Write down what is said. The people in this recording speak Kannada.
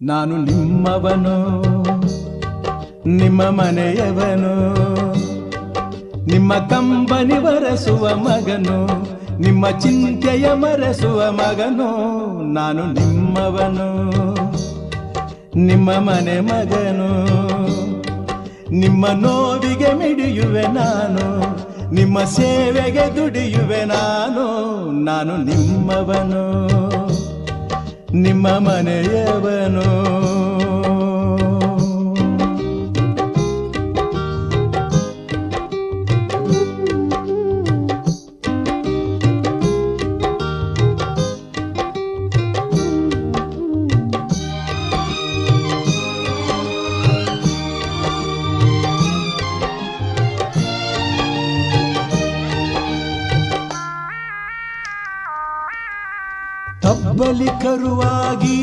ನಾನು ನಿಮ್ಮವನು, ನಿಮ್ಮ ಮನೆಯವನು, ನಿಮ್ಮ ಕಂಬನಿ ಬರೆಸುವ ಮಗನು, ನಿಮ್ಮ ಚಿಂತೆಯ ಮರೆಸುವ ಮಗನು. ನಾನು ನಿಮ್ಮವನು, ನಿಮ್ಮ ಮನೆ ಮಗನು, ನಿಮ್ಮ ನೋವಿಗೆ ಮಿಡಿಯುವೆ ನಾನು, ನಿಮ್ಮ ಸೇವೆಗೆ ದುಡಿಯುವೆ ನಾನು. ನಾನು ನಿಮ್ಮವನು, ನಿಮ್ಮ ಮನೆಯವನು. ತಬ್ಬಲಿ ಕರುವಾಗಿ